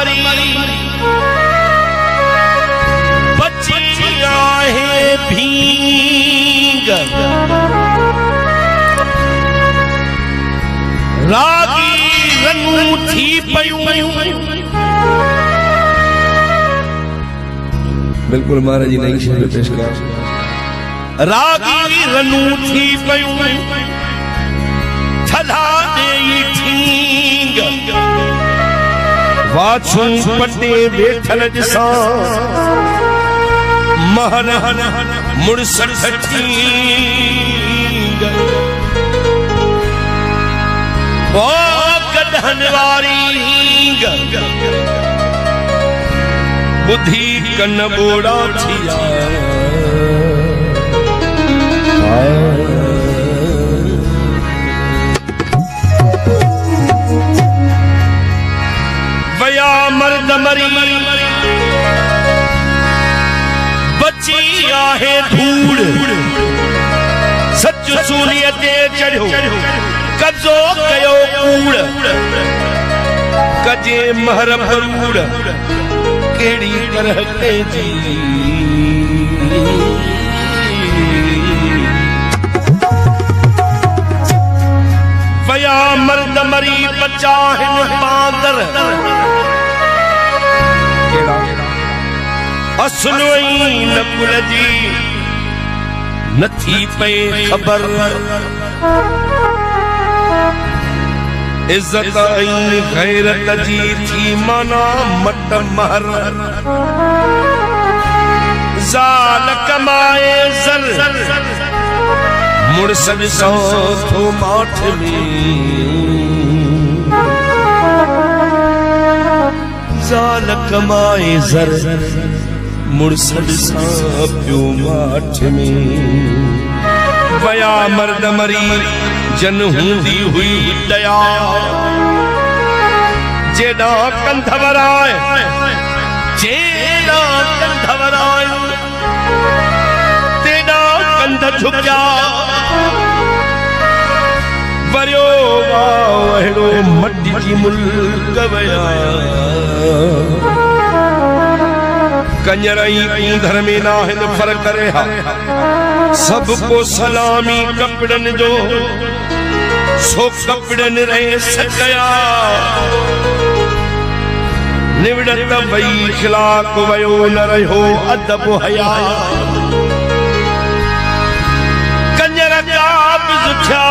दमरी बची आहे भींग रागी रनू थी पयूं। बिल्कुल महाराज जी नई शेर पेश किया। रागी रनू थी पयूं थला दे ठींग वाछू पटे वेठल दिसा महर मुड़सठ ठींग ओ गदहन वारी बुद्धि कन बोड़ा थिया वया मर्द मरी बची आहे धूड़ सच सूलीअ ते चढ़ियो कब्जो कयो कूड़ कजे महर भरूड़ केड़ी तरह ते जी वया मर्द मरी बचा हिन बांदर असुलई नकुल जी नथी पे खबर इज्जत ऐं गैरत जी थी माना मट महर ज़ाल कमाए ज़र मुड़सद सौ थो माठ में ज़ाल कमाए ज़र मुड़सद सा प्यो माठ में वया मर्द मरी जन हूंदी हुई दया जेड़ा कंधवराए तेड़ा कंध झुकिया वरियो वाहेड़ो मटी जी मुल्क वया कंजरई ईंधर में ना हिंद फर्क रहा सबको सलामी कपड़न जो सो कपड़न रहे सकया निवड़त वई खिलाक वयो न रहो अदब हया कंजर काब जुठा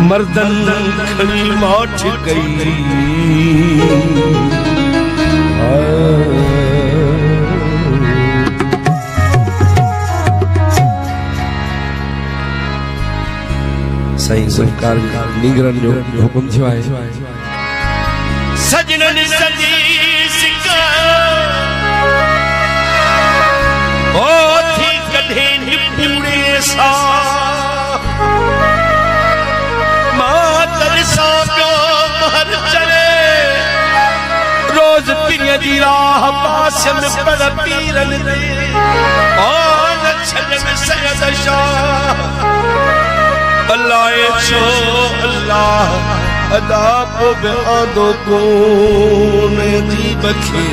मर्दन खड़ी माठ गई सही सरकार निगरन जो हुकुम थियो है सजनन सजी सिका ओ थी कढे निपूड़े सा मातर सा प्यो महर चले रोज पिया जी राह पासम पर पीरन दे और छजन सयद शाह अल्लाह छो अल्लाह अदा को बेआदो को ने दी बखे